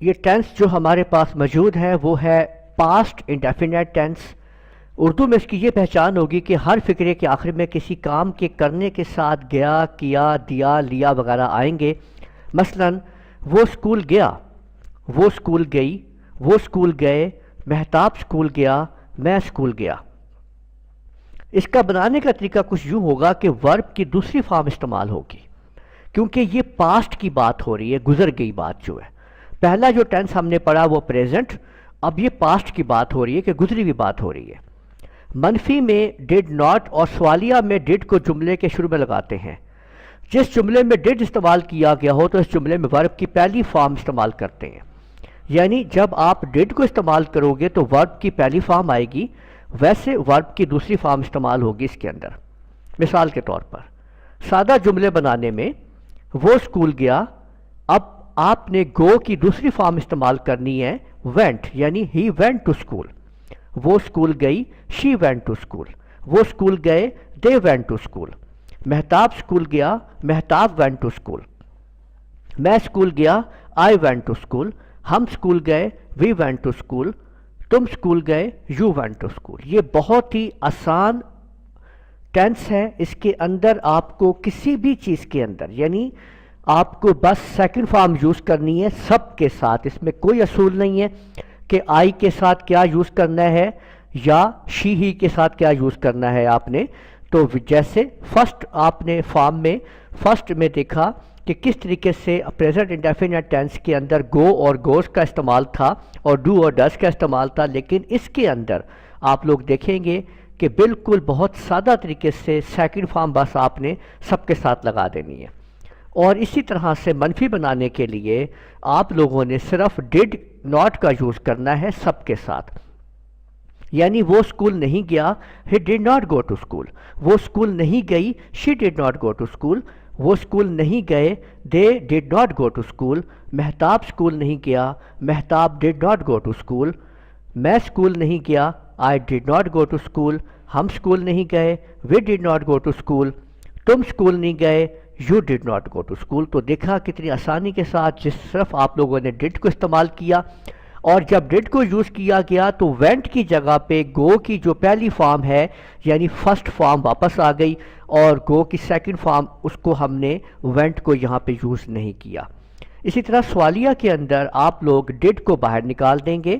یہ ٹینس جو ہمارے پاس موجود ہے وہ ہے پاسٹ انڈیفینٹ ٹینس. اردو میں اس کی یہ پہچان ہوگی کہ ہر فقرے کے آخر میں کسی کام کے کرنے کے ساتھ گیا، کیا، دیا، لیا وغیرہ آئیں گے. مثلا وہ اسکول گیا، وہ اسکول گئی، وہ اسکول گئے، مہتاب اسکول گیا، میں اسکول گیا. اس کا بنانے کا طریقہ کچھ یوں ہوگا کہ ورب کی دوسری فارم استعمال ہوگی، کیونکہ یہ پاسٹ کی بات ہو رہی ہے، گزر گئی بات جو ہے. پہلا جو ٹینس ہم نے پڑھا وہ پریزنٹ، اب یہ پاسٹ کی بات ہو رہی ہے کہ گزری ہوئی بات ہو رہی ہے. منفی میں ڈیڈ ناٹ اور سوالیہ میں ڈیڈ کو جملے کے شروع میں لگاتے ہیں. جس جملے میں ڈیڈ استعمال کیا گیا ہو تو اس جملے میں ورب کی پہلی فارم استعمال کرتے ہیں. یعنی جب آپ ڈیڈ کو استعمال کرو گے تو ورب کی پہلی فارم آئے گی، ویسے ورب کی دوسری فارم استعمال ہوگی اس کے اندر. مثال کے طور پر سادہ جملے بنانے میں وہ اسکول گیا، اب آپ نے گو کی دوسری فارم استعمال کرنی ہے وینٹ، یعنی ہی وینٹ ٹو اسکول. وہ اسکول گئی، شی وینٹ ٹو اسکول. وہ اسکول گئے، they went to school. Mahtab school گیا، مہتاب وینٹ ٹو اسکول. میں اسکول گیا، آئی وینٹ ٹو اسکول. ہم اسکول گئے، وی وینٹ ٹو اسکول. تم اسکول گئے، یو وینٹ ٹو اسکول. یہ بہت ہی آسان ٹینس ہے. اس کے اندر آپ کو کسی بھی چیز کے اندر یعنی آپ کو بس سیکنڈ فارم یوز کرنی ہے سب کے ساتھ. اس میں کوئی اصول نہیں ہے کہ آئی کے ساتھ کیا یوز کرنا ہے یا شی ہی کے ساتھ کیا یوز کرنا ہے آپ نے. تو جیسے فرسٹ آپ نے فارم میں فرسٹ میں دیکھا کہ کس طریقے سے پریزنٹ انڈیفینٹ ٹینس کے اندر گو اور گوز کا استعمال تھا اور ڈو اور ڈز کا استعمال تھا، لیکن اس کے اندر آپ لوگ دیکھیں گے کہ بالکل بہت سادہ طریقے سے سیکنڈ فارم بس آپ نے سب کے ساتھ لگا دینی ہے. اور اسی طرح سے منفی بنانے کے لیے آپ لوگوں نے صرف ڈڈ ناٹ کا یوز کرنا ہے سب کے ساتھ. یعنی وہ اسکول نہیں گیا، he did not go to school. وہ اسکول نہیں گئی، she did not go to school. وہ اسکول نہیں گئے، they did not go to school. Mahtab school نہیں گیا، Mehtab did not go to school. میں اسکول نہیں گیا، I did not go to school. ہم اسکول نہیں گئے، we did not go to school. تم اسکول نہیں گئے، you did not go to school. تو دیکھا کتنی آسانی کے ساتھ جس صرف آپ لوگوں نے ڈڈ کو استعمال کیا، اور جب ڈڈ کو یوز کیا گیا تو وینٹ کی جگہ پہ گو کی جو پہلی فارم ہے یعنی فرسٹ فارم واپس آ گئی، اور گو کی سیکنڈ فارم اس کو ہم نے وینٹ کو یہاں پہ یوز نہیں کیا. اسی طرح سوالیہ کے اندر آپ لوگ ڈڈ کو باہر نکال دیں گے،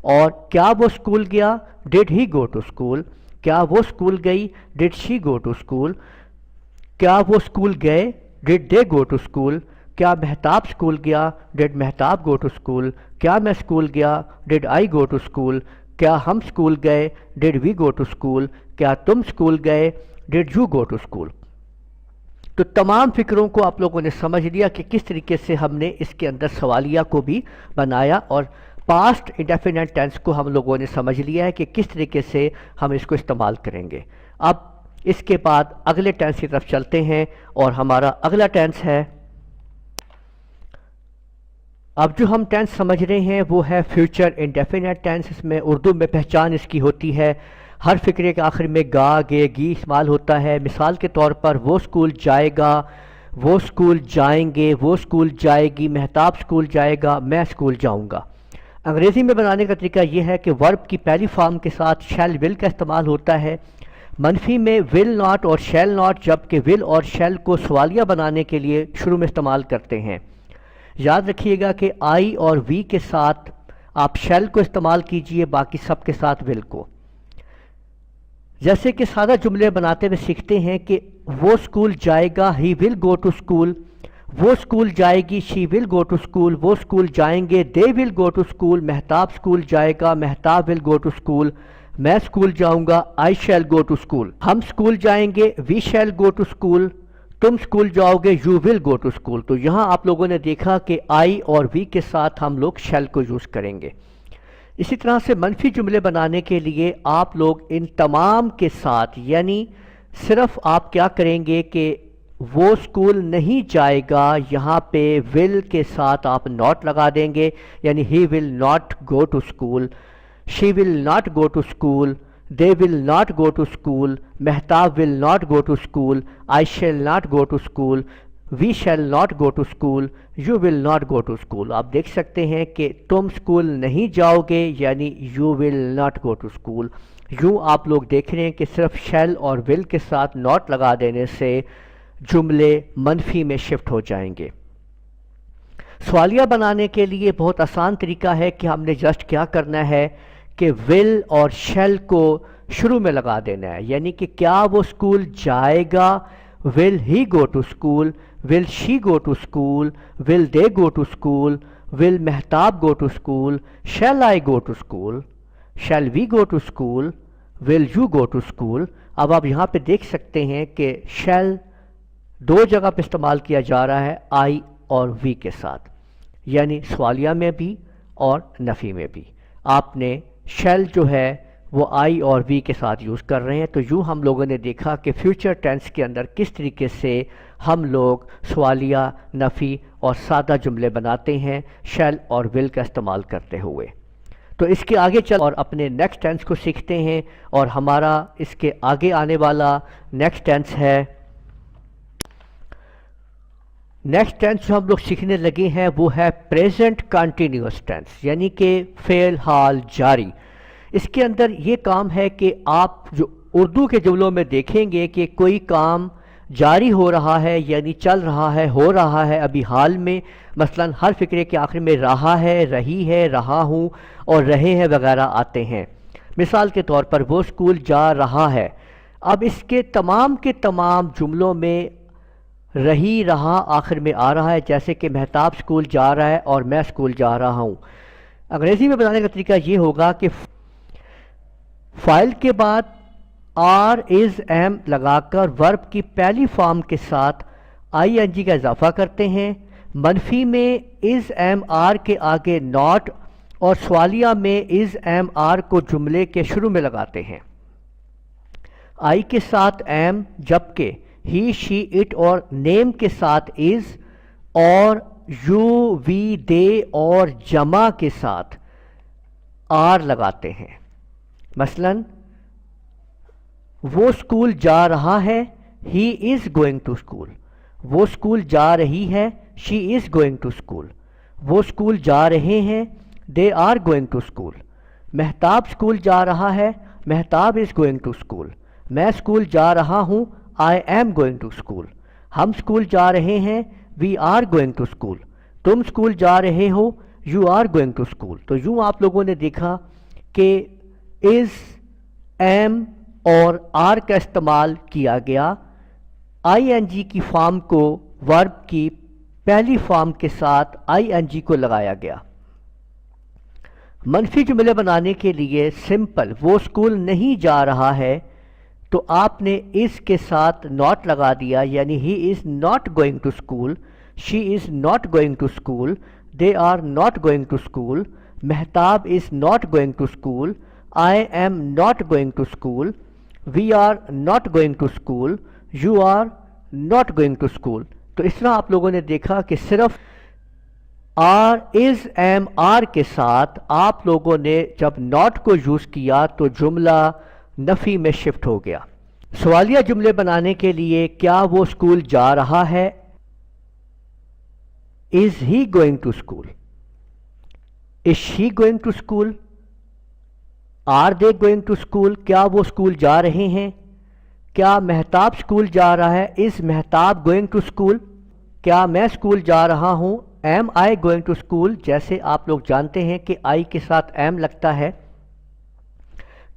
اور کیا وہ اسکول گیا، ڈڈ ہی گو ٹو اسکول. کیا وہ اسکول گئی، ڈڈ شی گو ٹو اسکول. کیا وہ اسکول گئے، ڈڈ دے گو ٹو اسکول. کیا مہتاب اسکول گیا، ڈڈ مہتاب گو ٹو اسکول. کیا میں اسکول گیا، ڈڈ آئی گو ٹو اسکول. کیا ہم اسکول گئے، ڈڈ وی گو ٹو اسکول. کیا تم اسکول گئے، did you go to school. تو تمام فکروں کو آپ لوگوں نے سمجھ لیا کہ کس طریقے سے ہم نے اس کے اندر سوالیہ کو بھی بنایا، اور پاسٹ انڈیفینٹ ٹینس کو ہم لوگوں نے سمجھ لیا ہے کہ کس طریقے سے ہم اس کو استعمال کریں گے. اب اس کے بعد اگلے ٹینس کی طرف چلتے ہیں، اور ہمارا اگلا ٹینس ہے، اب جو ہم ٹینس سمجھ رہے ہیں وہ ہے فیوچر انڈیفینٹ ٹینس. اس میں اردو میں پہچان اس کی ہوتی ہے ہر فقرے کے آخر میں گا، گے، گی استعمال ہوتا ہے. مثال کے طور پر وہ اسکول جائے گا، وہ اسکول جائیں گے، وہ اسکول جائے گی. مہتاب اسکول جائے گا، میں اسکول جاؤں گا. انگریزی میں بنانے کا طریقہ یہ ہے کہ ورب کی پہلی فارم کے ساتھ شیل ول کا استعمال ہوتا ہے. منفی میں ول ناٹ اور شیل ناٹ، جبکہ ول اور شیل کو سوالیہ بنانے کے لیے شروع میں استعمال کرتے ہیں. یاد رکھیے گا کہ آئی اور وی کے ساتھ آپ شیل کو استعمال کیجئے، باقی سب کے ساتھ ول کو. جیسے کہ سادہ جملے بناتے ہوئے سیکھتے ہیں کہ وہ اسکول جائے گا، he will go to school. وہ اسکول جائے گی، she will go to school. وہ اسکول جائیں گے، they will go to school. Mahtab school جائے گا، Mehtab will go to school. میں اسکول جاؤں گا، I shall go to school. ہم اسکول جائیں گے، we shall go to school. تم اسکول جاؤ گے، you will go to school. تو یہاں آپ لوگوں نے دیکھا کہ آئی اور وی کے ساتھ ہم لوگ شیل کو یوز کریں گے. اسی طرح سے منفی جملے بنانے کے لیے آپ لوگ ان تمام کے ساتھ یعنی صرف آپ کیا کریں گے کہ وہ اسکول نہیں جائے گا، یہاں پہ ول کے ساتھ آپ ناٹ لگا دیں گے، یعنی he will not go to school. She will not go to school. They will not go to school. Mehtab will not go to school. I shall not go to school. We shall not go to school, you will not go to school. آپ دیکھ سکتے ہیں کہ تم school نہیں جاؤ گے یعنی you will not go to school. یوں آپ لوگ دیکھ رہے ہیں کہ صرف شیل اور ول کے ساتھ ناٹ لگا دینے سے جملے منفی میں شفٹ ہو جائیں گے۔ سوالیہ بنانے کے لیے بہت آسان طریقہ ہے کہ ہم نے جسٹ کیا کرنا ہے کہ ول اور شیل کو شروع میں لگا دینا ہے، یعنی کہ کیا وہ اسکول جائے گا، will he go to school, will she go to school, will they go to school, will Mehtab go to school, shall I go to school, shall we go to school, will you go to school. اب آپ یہاں پہ دیکھ سکتے ہیں کہ shell دو جگہ پہ استعمال کیا جا رہا ہے، آئی اور وی کے ساتھ، یعنی سوالیہ میں بھی اور نفی میں بھی آپ نے شیل جو ہے وہ آئی اور وی کے ساتھ یوز کر رہے ہیں۔ تو یوں ہم لوگوں نے دیکھا کہ فیوچر ٹینس کے اندر کس طریقے سے ہم لوگ سوالیہ، نفی اور سادہ جملے بناتے ہیں شیل اور ول کا استعمال کرتے ہوئے۔ تو اس کے آگے چل اور اپنے نیکسٹ ٹینس کو سیکھتے ہیں، اور ہمارا اس کے آگے آنے والا نیکسٹ ٹینس ہے، نیکسٹ ٹینس جو ہم لوگ سیکھنے لگے ہیں وہ ہے پریزنٹ کنٹینیوس ٹینس، یعنی کہ فعل حال جاری۔ اس کے اندر یہ کام ہے کہ آپ جو اردو کے جملوں میں دیکھیں گے کہ کوئی کام جاری ہو رہا ہے یعنی چل رہا ہے، ہو رہا ہے ابھی حال میں، مثلا ہر فقرے کے آخر میں رہا ہے، رہی ہے، رہا ہوں اور رہے ہیں وغیرہ آتے ہیں۔ مثال کے طور پر وہ اسکول جا رہا ہے، اب اس کے تمام جملوں میں رہی رہا آخر میں آ رہا ہے، جیسے کہ مہتاب اسکول جا رہا ہے اور میں اسکول جا رہا ہوں۔ انگریزی میں بتانے کا طریقہ یہ ہوگا کہ فائل کے بعد آر از ایم لگا کر ورب کی پہلی فارم کے ساتھ آئی این جی کا اضافہ کرتے ہیں، منفی میں از ایم آر کے آگے ناٹ، اور سوالیہ میں از ایم آر کو جملے کے شروع میں لگاتے ہیں، آئی کے ساتھ ایم، جبکہ ہی شی اٹ اور نیم کے ساتھ از، اور یو وی دے اور جمع کے ساتھ آر لگاتے ہیں۔ مثلا وہ اسکول جا رہا ہے، he is going to school, وہ اسکول جا رہی ہے، she is going to school, وہ اسکول جا رہے ہیں، they are going to school, Mahtab school جا رہا ہے، Mehtab is going to school, میں اسکول جا رہا ہوں، I am going to school, ہم اسکول جا رہے ہیں، we are going to school, تم اسکول جا رہے ہو، you are going to school. تو یوں آپ لوگوں نے دیکھا کہ از، ایم اور آر کا استعمال کیا گیا، آئی این جی کی فارم کو ورب کی پہلی فارم کے ساتھ آئی این جی کو لگایا گیا۔ منفی جملے بنانے کے لیے سمپل وہ اسکول نہیں جا رہا ہے تو آپ نے اس کے ساتھ ناٹ لگا دیا، یعنی he is not going to school, she is not going to school, they are not going to school, Mehtab is not going to school, I am not going to school, we are not going to school, you are not going to school. تو اس طرح آپ لوگوں نے دیکھا کہ صرف are is M R کے ساتھ آپ لوگوں نے جب ناٹ کو یوز کیا تو جملہ نفی میں شفٹ ہو گیا۔ سوالیہ جملے بنانے کے لیے کیا وہ اسکول جا رہا ہے، is he going to school, is she going to school, are they going to school, کیا وہ اسکول جا رہے ہیں، کیا مہتاب اسکول جا رہا ہے، is Mahtab going to school, کیا میں اسکول جا رہا ہوں، am I going to school, جیسے آپ لوگ جانتے ہیں کہ آئی کے ساتھ ایم لگتا ہے،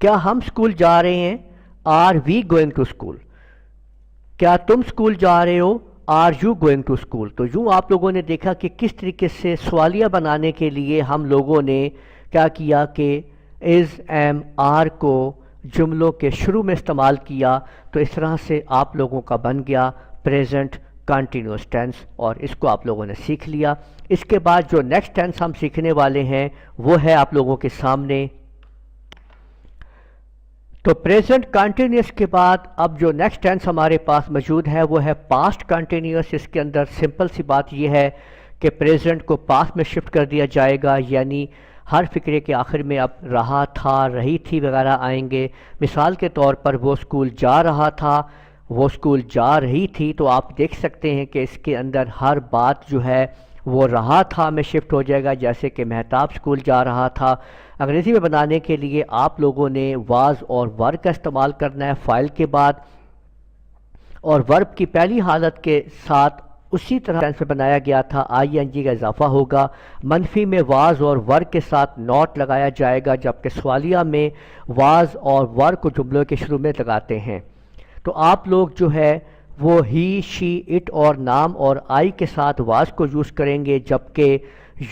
کیا ہم اسکول جا رہے ہیں، are we going to school, کیا تم اسکول جا رہے ہو، are you going to school. تو یوں آپ لوگوں نے دیکھا کہ کس طریقے سے سوالیہ بنانے کے لیے ہم لوگوں نے کیا کیا کہ از ایم آر کو جملوں کے شروع میں استعمال کیا۔ تو اس طرح سے آپ لوگوں کا بن گیا پریزنٹ کنٹینیوس ٹینس، اور اس کو آپ لوگوں نے سیکھ لیا۔ اس کے بعد جو نیکسٹ ٹینس ہم سیکھنے والے ہیں وہ ہے آپ لوگوں کے سامنے۔ تو پریزنٹ کنٹینیوس کے بعد اب جو نیکسٹ ٹینس ہمارے پاس موجود ہے وہ ہے پاسٹ کنٹینیوس۔ اس کے اندر سمپل سی بات یہ ہے کہ پریزنٹ کو پاسٹ میں شفٹ کر دیا جائے گا، یعنی ہر فقرے کے آخر میں اب رہا تھا، رہی تھی وغیرہ آئیں گے۔ مثال کے طور پر وہ اسکول جا رہا تھا، وہ اسکول جا رہی تھی، تو آپ دیکھ سکتے ہیں کہ اس کے اندر ہر بات جو ہے وہ رہا تھا میں شفٹ ہو جائے گا، جیسے کہ مہتاب اسکول جا رہا تھا۔ انگریزی میں بنانے کے لیے آپ لوگوں نے واز اور ور کا استعمال کرنا ہے فائل کے بعد، اور ورب کی پہلی حالت کے ساتھ اسی طرح ٹینس میں بنایا گیا تھا آئی این جی کا اضافہ ہوگا۔ منفی میں واز اور ور کے ساتھ ناٹ لگایا جائے گا، جبکہ سوالیہ میں واز اور ور کو جملوں کے شروع میں لگاتے ہیں۔ تو آپ لوگ جو ہے وہ ہی، شی، اٹ اور نام اور آئی کے ساتھ واز کو یوز کریں گے، جبکہ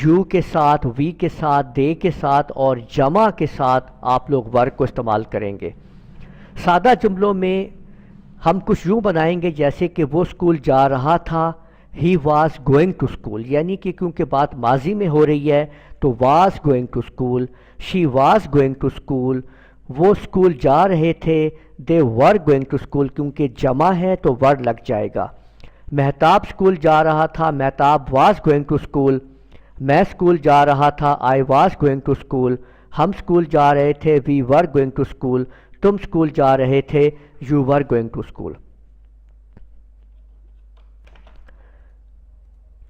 یو کے ساتھ، وی کے ساتھ، دے کے ساتھ اور جمع کے ساتھ آپ لوگ ور کو استعمال کریں گے۔ سادہ جملوں میں ہم کچھ یوں بنائیں گے جیسے کہ وہ اسکول جا رہا تھا، he was going to school, یعنی کہ کیونکہ بات ماضی میں ہو رہی ہے تو was going to school, she was going to school, وہ اسکول جا رہے تھے، they were going to school, کیونکہ جمع ہے تو ور لگ جائے گا۔ مہتاب اسکول جا رہا تھا، Mahtab was going to school, میں اسکول جا رہا تھا، I was going to school, ہم اسکول جا رہے تھے، we were going to school, تم اسکول جا رہے تھے، you were going to school.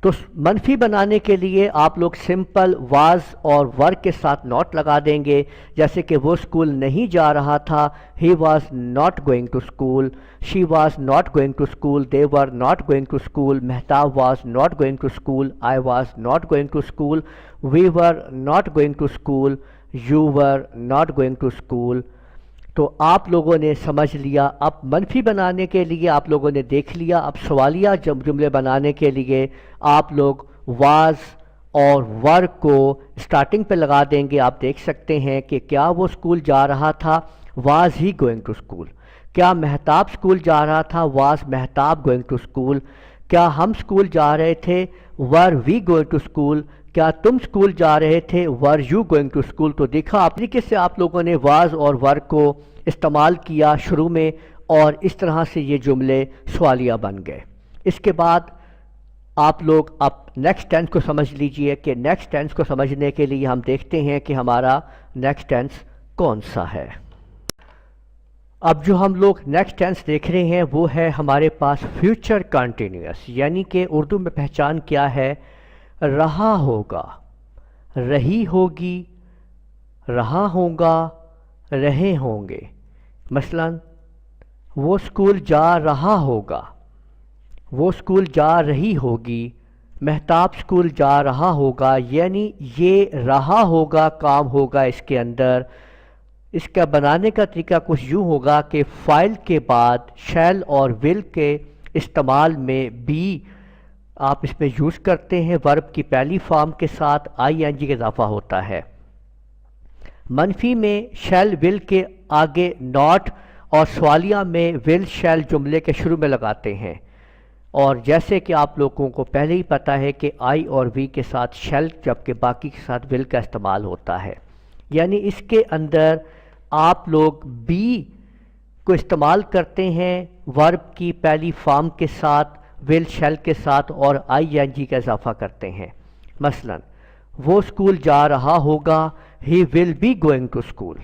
تو منفی بنانے کے لیے آپ لوگ سمپل واز اور ور کے ساتھ ناٹ لگا دیں گے، جیسے کہ وہ اسکول نہیں جا رہا تھا، he was not going to school, she was not going to school, they were not going to school, Mahtab was not going to school, I was not going to school, we were not going to school, you were not going to school. تو آپ لوگوں نے سمجھ لیا۔ اب منفی بنانے کے لیے آپ لوگوں نے دیکھ لیا، اب سوالیہ جملے بنانے کے لیے آپ لوگ واز اور ور کو اسٹارٹنگ پہ لگا دیں گے۔ آپ دیکھ سکتے ہیں کہ کیا وہ اسکول جا رہا تھا، was he going to school, کیا مہتاب اسکول جا رہا تھا، was Mahtab going to school, کیا ہم اسکول جا رہے تھے، were we going to school, کیا تم اسکول جا رہے تھے، were you going to school. تو دیکھا آپ طریقے سے آپ لوگوں نے واز اور ور کو استعمال کیا شروع میں، اور اس طرح سے یہ جملے سوالیہ بن گئے۔ اس کے بعد آپ لوگ اب نیکسٹ ٹینس کو سمجھ لیجئے کہ نیکسٹ ٹینس کو سمجھنے کے لیے ہم دیکھتے ہیں کہ ہمارا نیکسٹ ٹینس کون سا ہے۔ اب جو ہم لوگ نیکسٹ ٹینس دیکھ رہے ہیں وہ ہے ہمارے پاس فیوچر کنٹینیوس، یعنی کہ اردو میں پہچان کیا ہے، رہا ہوگا، رہی ہوگی، رہا ہوگا، رہے ہوں گے۔ مثلا وہ اسکول جا رہا ہوگا، وہ اسکول جا رہی ہوگی، مہتاب اسکول جا رہا ہوگا، یعنی یہ رہا ہوگا کام ہوگا اس کے اندر۔ اس کا بنانے کا طریقہ کچھ یوں ہوگا کہ فائل کے بعد شیل اور ول کے استعمال میں بی آپ اس میں یوز کرتے ہیں، ورب کی پہلی فارم کے ساتھ آئی این جی کا اضافہ ہوتا ہے۔ منفی میں شیل ول کے آگے ناٹ، اور سوالیہ میں ول شیل جملے کے شروع میں لگاتے ہیں۔ اور جیسے کہ آپ لوگوں کو پہلے ہی پتہ ہے کہ آئی اور وی کے ساتھ شیل، جبکہ باقی کے ساتھ ول کا استعمال ہوتا ہے، یعنی اس کے اندر آپ لوگ بی کو استعمال کرتے ہیں ورب کی پہلی فارم کے ساتھ، ول شیل کے ساتھ، اور آئی این جی کا اضافہ کرتے ہیں۔ مثلا وہ اسکول جا رہا ہوگا، he will be going to school,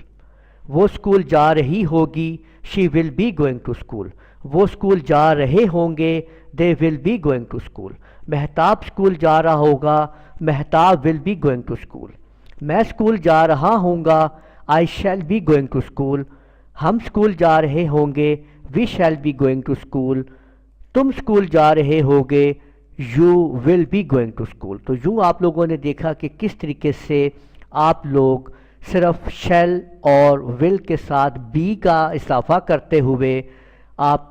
وہ اسکول جا رہی ہوگی، she will be going to school, وہ اسکول جا رہے ہوں گے، they will be going to school, Mahtab school جا رہا ہوگا، Mehtab will be going to school, میں اسکول جا رہا ہوں گا، I shall be going to school, ہم اسکول جا رہے ہوں گے، we shall be going to school, تم اسکول جا رہے ہوگے، you will be going to school. تو یوں آپ لوگوں نے دیکھا کہ کس طریقے سے آپ لوگ صرف شیل اور ول کے ساتھ بی کا اضافہ کرتے ہوئے آپ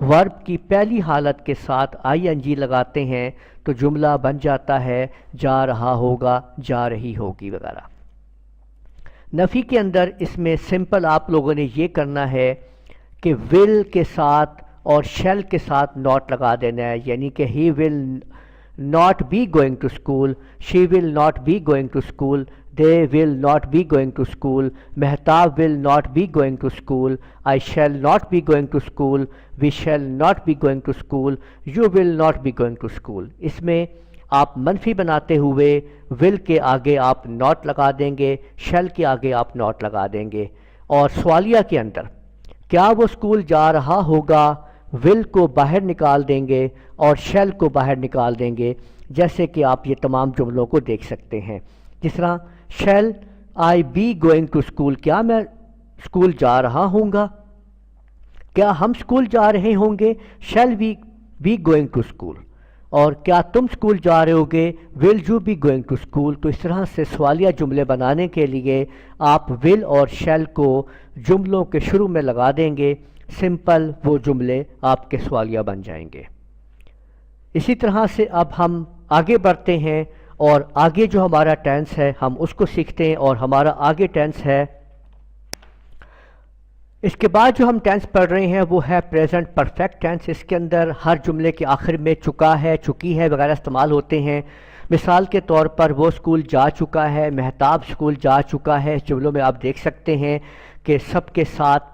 ورب کی پہلی حالت کے ساتھ آئی این جی لگاتے ہیں تو جملہ بن جاتا ہے جا رہا ہوگا، جا رہی ہوگی وغیرہ۔ نفی کے اندر اس میں سمپل آپ لوگوں نے یہ کرنا ہے کہ ول کے ساتھ اور شیل کے ساتھ ناٹ لگا دینا ہے، یعنی کہ he will not be going to school, she will not be going to school, they will not be going to school, Mehtab will not be going to school, I shall not be going to school, we shall not be going to school, you will not be going to school. اس میں آپ منفی بناتے ہوئے ول کے آگے آپ not لگا دیں گے، شیل کے آگے آپ ناٹ لگا دیں گے۔ اور سوالیہ کے اندر کیا وہ اسکول جا رہا ہوگا، ول کو باہر نکال دیں گے اور شیل کو باہر نکال دیں گے، جیسے کہ آپ یہ تمام جملوں کو دیکھ سکتے ہیں۔ جس طرح shall I be going to school, کیا میں اسکول جا رہا ہوں گا، کیا ہم اسکول جا رہے ہوں گے، shall we be going to school, اور کیا تم اسکول جا رہے ہوگے، will you be going to school. تو اس طرح سے سوالیہ جملے بنانے کے لیے آپ ول اور شیل کو جملوں کے شروع میں لگا دیں گے، سمپل وہ جملے آپ کے سوالیہ بن جائیں گے۔ اسی طرح سے اب ہم آگے بڑھتے ہیں اور آگے جو ہمارا ٹینس ہے ہم اس کو سیکھتے ہیں، اور ہمارا آگے ٹینس ہے، اس کے بعد جو ہم ٹینس پڑھ رہے ہیں وہ ہے پریزنٹ پرفیکٹ ٹینس۔ اس کے اندر ہر جملے کے آخر میں چکا ہے، چکی ہے وغیرہ استعمال ہوتے ہیں۔ مثال کے طور پر وہ اسکول جا چکا ہے، مہتاب اسکول جا چکا ہے، جملوں میں آپ دیکھ سکتے ہیں کہ سب کے ساتھ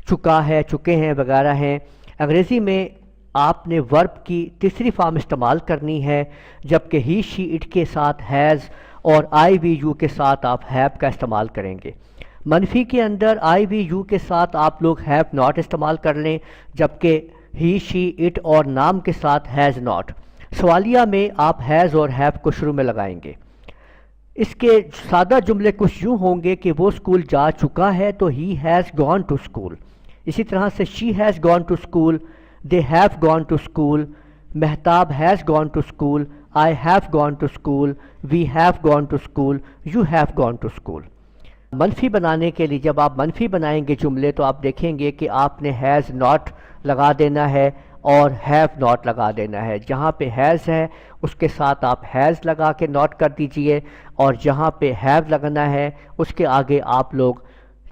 چکا ہے، چکے ہیں وغیرہ ہیں۔ انگریزی میں آپ نے ورب کی تیسری فارم استعمال کرنی ہے، جبکہ ہی شی اٹ کے ساتھ ہیز اور آئی وی یو کے ساتھ آپ ہیو کا استعمال کریں گے۔ منفی کے اندر آئی وی یو کے ساتھ آپ لوگ ہیو ناٹ استعمال کر لیں، جبکہ ہی شی اٹ اور نام کے ساتھ ہیز ناٹ۔ سوالیہ میں آپ ہیز اور ہیو کو شروع میں لگائیں گے۔ اس کے سادہ جملے کچھ یوں ہوں گے کہ وہ اسکول جا چکا ہے تو he has gone to school. اسی طرح سے she has gone to school, they have gone to school, Mahtab has gone to school, I have gone to school, we have gone to school, you have gone to school. منفی بنانے کے لیے جب آپ منفی بنائیں گے جملے تو آپ دیکھیں گے کہ آپ نے ہیز ناٹ لگا دینا ہے اور ہیو ناٹ لگا دینا ہے۔ جہاں پہ ہیز ہے اس کے ساتھ آپ ہیز لگا کے نوٹ کر دیجئے، اور جہاں پہ ہیو لگنا ہے اس کے آگے آپ لوگ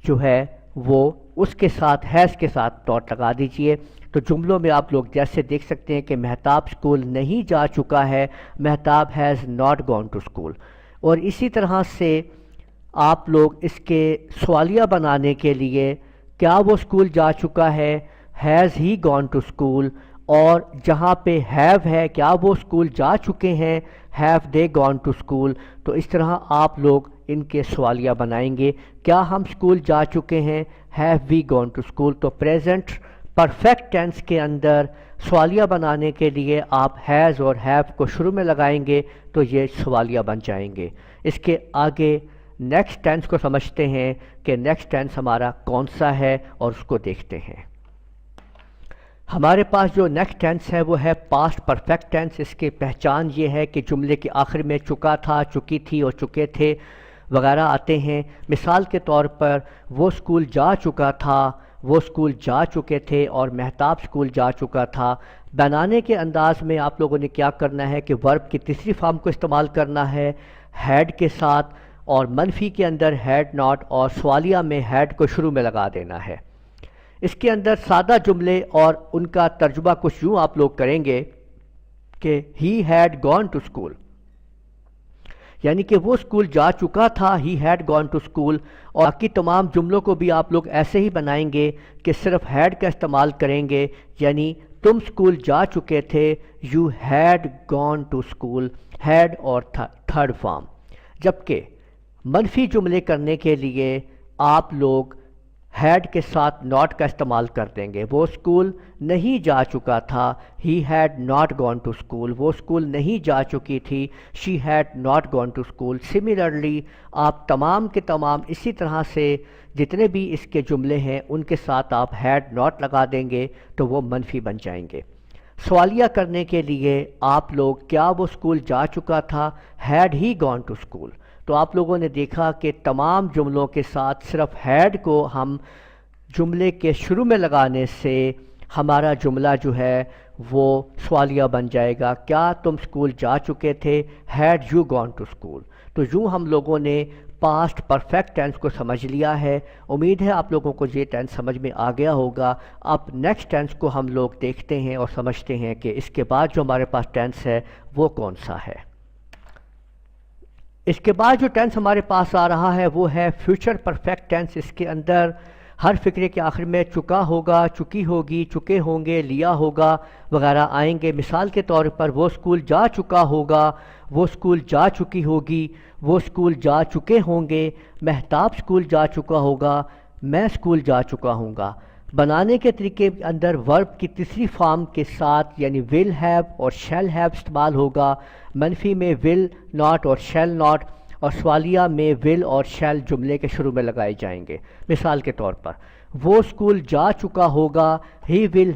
جو ہے وہ اس کے ساتھ ہیز کے ساتھ نوٹ لگا دیجئے۔ تو جملوں میں آپ لوگ جیسے دیکھ سکتے ہیں کہ مہتاب اسکول نہیں جا چکا ہے، Mahtab has not gone to school. اور اسی طرح سے آپ لوگ اس کے سوالیہ بنانے کے لیے کیا وہ اسکول جا چکا ہے، has he gone to school, اور جہاں پہ ہیو ہے کیا وہ اسکول جا چکے ہیں، have they gone to school. تو اس طرح آپ لوگ ان کے سوالیہ بنائیں گے، کیا ہم اسکول جا چکے ہیں، have we gone to school. تو پریزنٹ پرفیکٹ ٹینس کے اندر سوالیہ بنانے کے لیے آپ ہیز اور ہیو کو شروع میں لگائیں گے تو یہ سوالیہ بن جائیں گے۔ اس کے آگے نیکسٹ ٹینس کو سمجھتے ہیں کہ نیکسٹ ٹینس ہمارا کون سا ہے اور اس کو دیکھتے ہیں۔ ہمارے پاس جو نیکسٹ ٹینس ہے وہ ہے پاسٹ پرفیکٹ ٹینس۔ اس کی پہچان یہ ہے کہ جملے کے آخر میں چکا تھا، چکی تھی اور چکے تھے وغیرہ آتے ہیں۔ مثال کے طور پر وہ اسکول جا چکا تھا، وہ اسکول جا چکے تھے، اور مہتاب اسکول جا چکا تھا۔ بنانے کے انداز میں آپ لوگوں نے کیا کرنا ہے کہ ورب کی تیسری فارم کو استعمال کرنا ہے ہیڈ کے ساتھ، اور منفی کے اندر ہیڈ ناٹ، اور سوالیہ میں ہیڈ کو شروع میں لگا دینا ہے۔ اس کے اندر سادہ جملے اور ان کا ترجمہ کچھ یوں آپ لوگ کریں گے کہ he had gone to school, یعنی کہ وہ اسکول جا چکا تھا، he had gone to school. اور باقی تمام جملوں کو بھی آپ لوگ ایسے ہی بنائیں گے کہ صرف ہیڈ کا استعمال کریں گے، یعنی تم اسکول جا چکے تھے، you had gone to school, had اور تھرڈ فارم۔ جبکہ منفی جملے کرنے کے لیے آپ لوگ ہیڈ کے ساتھ ناٹ کا استعمال کر دیں گے۔ وہ اسکول نہیں جا چکا تھا، he had not gone to school, وہ اسکول نہیں جا چکی تھی، she had not gone to school. Similarly آپ تمام کے تمام اسی طرح سے جتنے بھی اس کے جملے ہیں ان کے ساتھ آپ ہیڈ ناٹ لگا دیں گے تو وہ منفی بن جائیں گے۔ سوالیہ کرنے کے لیے آپ لوگ کیا وہ اسکول جا چکا تھا، had he gone to school. تو آپ لوگوں نے دیکھا کہ تمام جملوں کے ساتھ صرف ہیڈ کو ہم جملے کے شروع میں لگانے سے ہمارا جملہ جو ہے وہ سوالیہ بن جائے گا، کیا تم اسکول جا چکے تھے، had you gone to school. تو یوں ہم لوگوں نے پاسٹ پرفیکٹ ٹینس کو سمجھ لیا ہے۔ امید ہے آپ لوگوں کو یہ ٹینس سمجھ میں آ گیا ہوگا۔ اب نیکسٹ ٹینس کو ہم لوگ دیکھتے ہیں اور سمجھتے ہیں کہ اس کے بعد جو ہمارے پاس ٹینس ہے وہ کون سا ہے۔ اس کے بعد جو ٹینس ہمارے پاس آ رہا ہے وہ ہے فیوچر پرفیکٹ ٹینس۔ اس کے اندر ہر فقرے کے آخر میں چکا ہوگا، چکی ہوگی، چکے ہوں گے، لیا ہوگا وغیرہ آئیں گے۔ مثال کے طور پر وہ اسکول جا چکا ہوگا، وہ اسکول جا چکی ہوگی، وہ اسکول جا چکے ہوں گے، مہتاب اسکول جا چکا ہوگا، میں اسکول جا چکا ہوں گا۔ بنانے کے طریقے کے اندر ورب کی تیسری فارم کے ساتھ یعنی ول ہیو اور شیل ہیو استعمال ہوگا، منفی میں ول ناٹ اور شیل ناٹ، اور سوالیہ میں ول اور شیل جملے کے شروع میں لگائے جائیں گے۔ مثال کے طور پر وہ اسکول جا چکا ہوگا، he will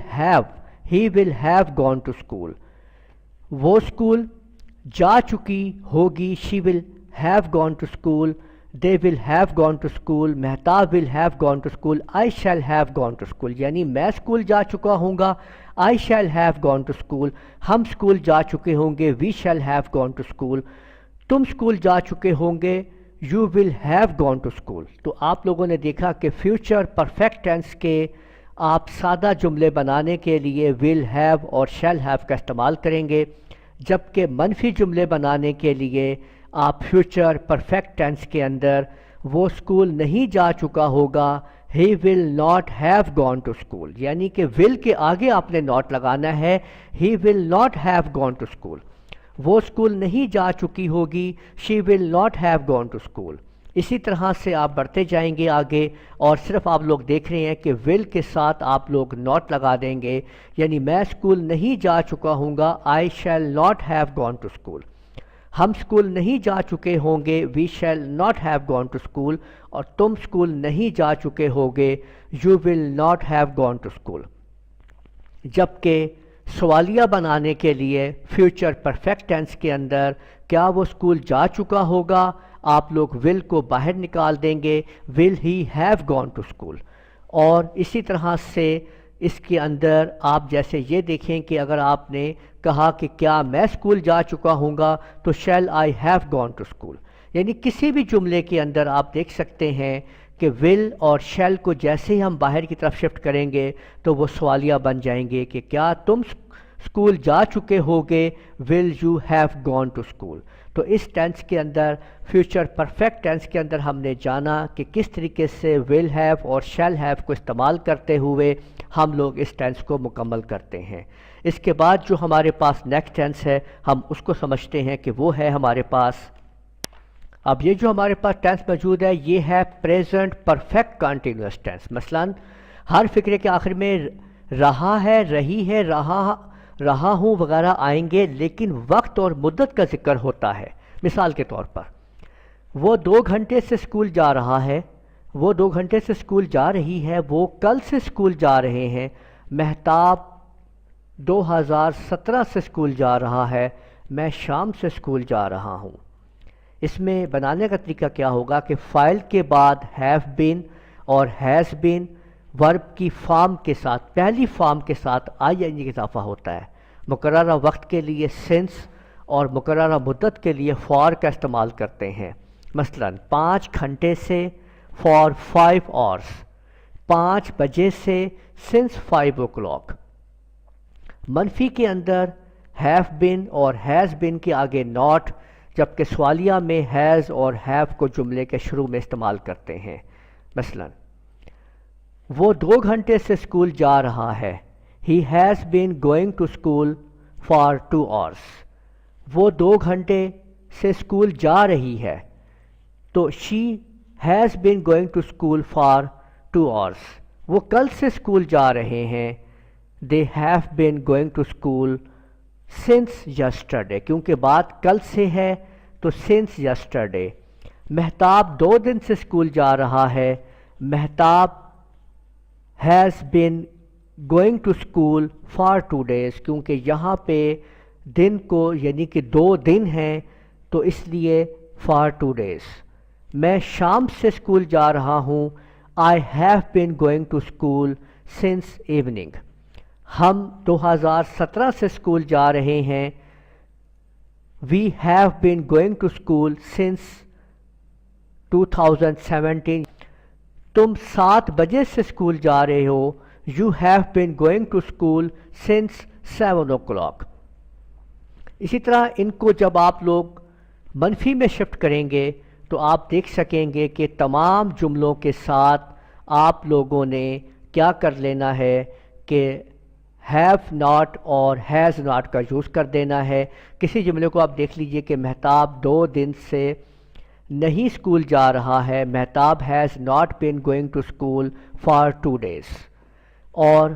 have gone to school. وہ اسکول جا چکی ہوگی، she will have gone to school, they will have gone to school, Mehtab will have gone to school, I shall have gone to school. یعنی میں school جا چکا ہوں گا، I shall have gone to school, ہم اسکول جا چکے ہوں گے، we shall have gone to school, تم اسکول جا چکے ہوں گے، you will have gone to school. تو آپ لوگوں نے دیکھا کہ فیوچر پرفیکٹ ٹینس کے آپ سادہ جملے بنانے کے لیے ول ہیو اور شیل ہیو کا استعمال کریں گے، جبکہ منفی جملے بنانے کے لیے آپ فیوچر پرفیکٹ ٹینس کے اندر وہ اسکول نہیں جا چکا ہوگا، he will not have gone to school, یعنی کہ ول کے آگے آپ نے ناٹ لگانا ہے، he will not have gone to school. وہ اسکول نہیں جا چکی ہوگی، she will not have gone to school. اسی طرح سے آپ بڑھتے جائیں گے آگے، اور صرف آپ لوگ دیکھ رہے ہیں کہ ول کے ساتھ آپ لوگ ناٹ لگا دیں گے، یعنی میں اسکول نہیں جا چکا ہوں گا، I shall not have gone to school. ہم اسکول نہیں جا چکے ہوں گے، we shall not have gone to school, اور تم اسکول نہیں جا چکے ہوگے، you will not have gone to school. جبکہ سوالیہ بنانے کے لیے فیوچر پرفیکٹ ٹینس کے اندر کیا وہ اسکول جا چکا ہوگا، آپ لوگ ول کو باہر نکال دیں گے، will he have gone to school. اور اسی طرح سے اس کے اندر آپ جیسے یہ دیکھیں کہ اگر آپ نے کہا کہ کیا میں اسکول جا چکا ہوں گا، تو shall I have gone to school. یعنی کسی بھی جملے کے اندر آپ دیکھ سکتے ہیں کہ ول اور شیل کو جیسے ہی ہم باہر کی طرف شفٹ کریں گے تو وہ سوالیہ بن جائیں گے کہ کیا تم اسکول جا چکے ہوگے، will you have gone to school. تو اس ٹینس کے اندر فیوچر پرفیکٹ ٹینس کے اندر ہم نے جانا کہ کس طریقے سے ول ہیو اور شیل ہیو کو استعمال کرتے ہوئے ہم لوگ اس ٹینس کو مکمل کرتے ہیں۔ اس کے بعد جو ہمارے پاس نیکسٹ ٹینس ہے ہم اس کو سمجھتے ہیں کہ وہ ہے ہمارے پاس، اب یہ جو ہمارے پاس ٹینس موجود ہے یہ ہے پریزنٹ پرفیکٹ کنٹینیوس ٹینس۔ مثلا ہر فقرے کے آخر میں رہا ہے، رہی ہے، رہا ہوں وغیرہ آئیں گے، لیکن وقت اور مدت کا ذکر ہوتا ہے۔ مثال کے طور پر وہ 2 گھنٹے سے اسکول جا رہا ہے، وہ 2 گھنٹے سے اسکول جا رہی ہے، وہ کل سے اسکول جا رہے ہیں، مہتاب 2017 سے اسکول جا رہا ہے، میں شام سے اسکول جا رہا ہوں۔ اس میں بنانے کا طریقہ کیا ہوگا کہ فائل کے بعد ہیو بین اور ہیز بین ورب کی فارم کے ساتھ، پہلی فارم کے ساتھ آئی این جی کا اضافہ ہوتا ہے۔ مقررہ وقت کے لیے سنس اور مقررہ مدت کے لیے فار کا استعمال کرتے ہیں۔ مثلا 5 گھنٹے سے فار 5 hours، 5 بجے سے سنس 5 o'clock۔ منفی کے اندر ہیو بین اور ہیز بین کے آگے ناٹ، جبکہ سوالیہ میں ہیز اور ہیو کو جملے کے شروع میں استعمال کرتے ہیں۔ مثلا وہ 2 گھنٹے سے اسکول جا رہا ہے، he has been going to school for 2 hours۔ وہ 2 گھنٹے سے اسکول جا رہی ہے، تو she has been going to school for 2 hours۔ وہ کل سے اسکول جا رہے ہیں، they have been going to school since yesterday, کیونکہ بات کل سے ہے تو سنس یسٹرڈے۔ مہتاب 2 دن سے اسکول جا رہا ہے، Mahtab has been going to school for 2 days، کیونکہ یہاں پہ دن کو یعنی کہ 2 دن ہیں تو اس لیے فار 2 days۔ میں شام سے اسکول جا رہا ہوں، I have been going to school since evening. ہم 2017 سے اسکول جا رہے ہیں، we have been going to school since 2017۔ تم 7 بجے سے اسکول جا رہے ہو، you have been going to school since 7 o'clock۔ اسی طرح ان کو جب آپ لوگ منفی میں شفٹ کریں گے تو آپ دیکھ سکیں گے کہ تمام جملوں کے ساتھ آپ لوگوں نے کیا کر لینا ہے کہ ہیو ناٹ اور ہیز ناٹ کا یوز کر دینا ہے۔ کسی جملے کو آپ دیکھ لیجئے کہ مہتاب 2 دن سے نہیں اسکول جا رہا ہے، Mahtab has not been going to school for 2 days۔ اور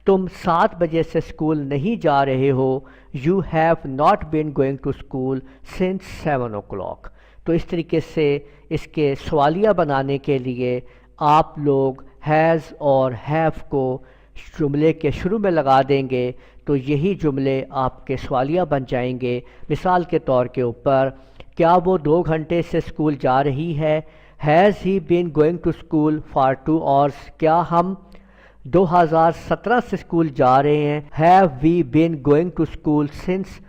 تم 7 بجے سے اسکول نہیں جا رہے ہو. You have not been going to school since 7 o'clock. تو اس طریقے سے اس کے سوالیہ بنانے کے لیے آپ لوگ ہیز اور ہیو کو جملے کے شروع میں لگا دیں گے تو یہی جملے آپ کے سوالیہ بن جائیں گے. مثال کے طور کے اوپر کیا وہ 2 گھنٹے سے اسکول جا رہی ہے؟ Has he been going to school for 2 hours. کیا ہم 2017 سے اسکول جا رہے ہیں؟ Have we been going to school since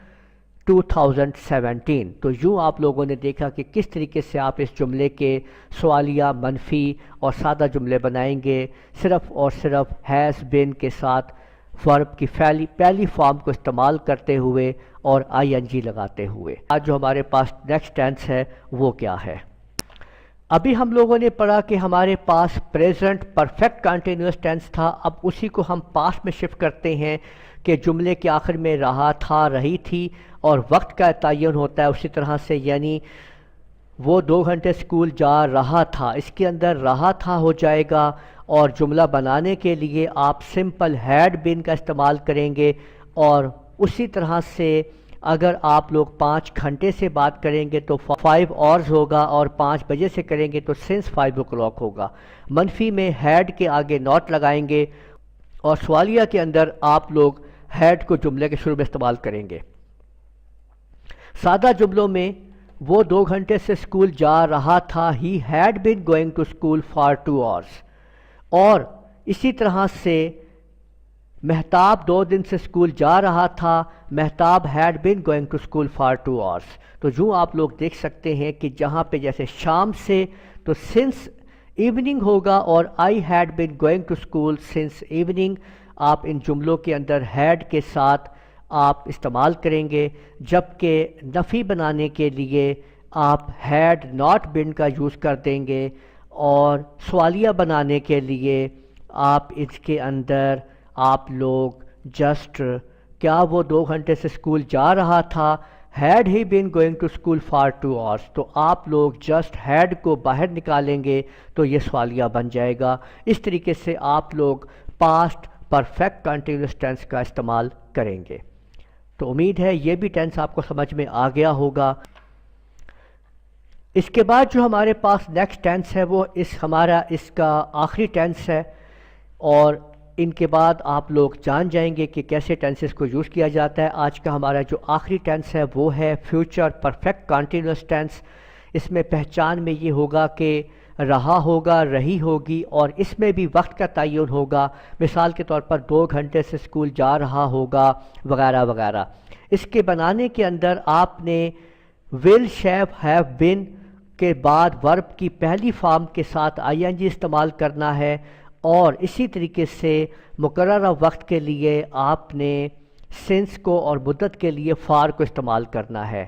2017. تو یوں آپ لوگوں نے دیکھا کہ کس طریقے سے آپ اس جملے کے سوالیہ، منفی اور سادہ جملے بنائیں گے صرف اور صرف ہیز بین کے ساتھ ورب کی پہلی فارم کو استعمال کرتے ہوئے اور آئی این جی لگاتے ہوئے. آج جو ہمارے پاس نیکسٹ ٹینس ہے وہ کیا ہے؟ ابھی ہم لوگوں نے پڑھا کہ ہمارے پاس پریزنٹ پرفیکٹ کنٹینیوس ٹینس تھا. اب اسی کو ہم پاسٹ میں شفٹ کرتے ہیں کہ جملے کے آخر میں رہا تھا، رہی تھی اور وقت کا تعین ہوتا ہے اسی طرح سے. یعنی وہ 2 گھنٹے اسکول جا رہا تھا، اس کے اندر رہا تھا ہو جائے گا اور جملہ بنانے کے لیے آپ سمپل ہیڈ بین کا استعمال کریں گے. اور اسی طرح سے اگر آپ لوگ 5 گھنٹے سے بات کریں گے تو 5 hours ہوگا اور 5 بجے سے کریں گے تو سنس 5 o'clock ہوگا. منفی میں ہیڈ کے آگے ناٹ لگائیں گے اور سوالیہ کے اندر آپ لوگ ہیڈ کو جملے کے شروع میں استعمال کریں گے. سادہ جملوں میں وہ 2 گھنٹے سے اسکول جا رہا تھا، he had been going to school for 2 hours. اور اسی طرح سے مہتاب 2 دن سے اسکول جا رہا تھا، Mahtab had been going to school for 2 hours. تو جو آپ لوگ دیکھ سکتے ہیں کہ جہاں پہ جیسے شام سے تو سنس ایوننگ ہوگا اور I had been going to school since evening آپ ان جملوں کے اندر ہیڈ کے ساتھ آپ استعمال کریں گے. جبکہ نفی بنانے کے لیے آپ ہیڈ ناٹ بین کا یوز کر دیں گے اور سوالیہ بنانے کے لیے آپ اس کے اندر آپ لوگ جسٹ کیا وہ 2 گھنٹے سے اسکول جا رہا تھا، had he been going to school for 2 hours. تو آپ لوگ جسٹ ہیڈ کو باہر نکالیں گے تو یہ سوالیہ بن جائے گا. اس طریقے سے آپ لوگ پاسٹ پرفیکٹ کنٹینیوس ٹینس کا استعمال کریں گے. تو امید ہے یہ بھی ٹینس آپ کو سمجھ میں آ گیا ہوگا. اس کے بعد جو ہمارے پاس نیکسٹ ٹینس ہے وہ ہمارا اس کا آخری ٹینس ہے اور ان کے بعد آپ لوگ جان جائیں گے کہ کیسے ٹینسز کو یوز کیا جاتا ہے. آج کا ہمارا جو آخری ٹینس ہے وہ ہے فیوچر پرفیکٹ کنٹینیوس ٹینس. اس میں پہچان میں یہ ہوگا کہ رہا ہوگا، رہی ہوگی اور اس میں بھی وقت کا تعین ہوگا. مثال کے طور پر 2 گھنٹے سے اسکول جا رہا ہوگا وغیرہ وغیرہ. اس کے بنانے کے اندر آپ نے ول، شیو، ہیو بین کے بعد ورب کی پہلی فارم کے ساتھ آئی این جی استعمال کرنا ہے اور اسی طریقے سے مقررہ وقت کے لیے آپ نے سنس کو اور مدت کے لیے فار کو استعمال کرنا ہے.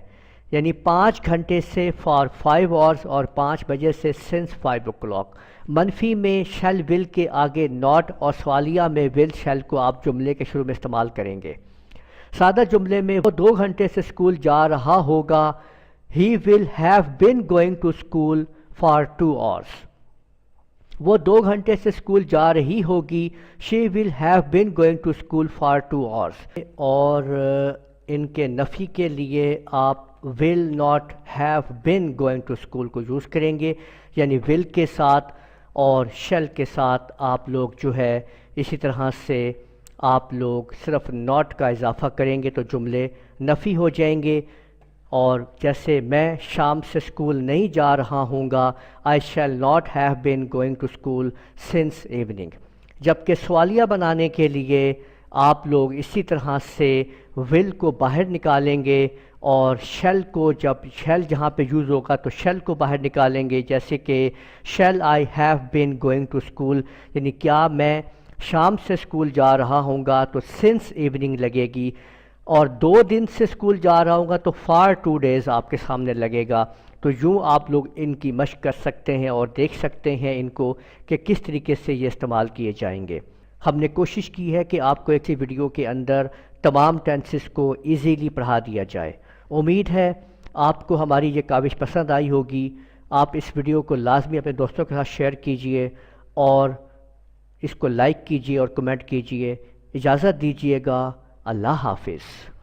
یعنی 5 گھنٹے سے فار 5 hours اور 5 بجے سے سنس 5 o'clock. منفی میں شیل ول کے آگے ناٹ اور سوالیہ میں ول شیل کو آپ جملے کے شروع میں استعمال کریں گے. سادہ جملے میں وہ 2 گھنٹے سے اسکول جا رہا ہوگا، he will have been going to school for 2 hours. وہ 2 گھنٹے سے اسکول جا رہی ہوگی، she will have been going to school for 2 hours. اور ان کے نفی کے لیے آپ will not have been going to school کو یوز کریں گے. یعنی ول کے ساتھ اور شیل کے ساتھ آپ لوگ جو ہے اسی طرح سے آپ لوگ صرف ناٹ کا اضافہ کریں گے تو جملے نفی ہو جائیں گے. اور جیسے میں شام سے اسکول نہیں جا رہا ہوں گا، I shall not have been going to school since evening. جبکہ سوالیہ بنانے کے لیے آپ لوگ اسی طرح سے ول کو باہر نکالیں گے اور شیل کو جب شیل جہاں پہ یوز ہوگا تو شیل کو باہر نکالیں گے. جیسے کہ shall I have been going to school, یعنی کیا میں شام سے اسکول جا رہا ہوں گا تو سنس ایوننگ لگے گی. اور 2 دن سے اسکول جا رہا ہوں گا تو فار 2 days آپ کے سامنے لگے گا. تو یوں آپ لوگ ان کی مشق کر سکتے ہیں اور دیکھ سکتے ہیں ان کو کہ کس طریقے سے یہ استعمال کیے جائیں گے. ہم نے کوشش کی ہے کہ آپ کو ایک ہی ویڈیو کے اندر تمام ٹینسز کو ایزیلی پڑھا دیا جائے. امید ہے آپ کو ہماری یہ کاوش پسند آئی ہوگی. آپ اس ویڈیو کو لازمی اپنے دوستوں کے ساتھ شیئر کیجئے اور اس کو لائک کیجیے اور کمنٹ کیجیے۔ اجازت دیجیے گا، اللہ حافظ۔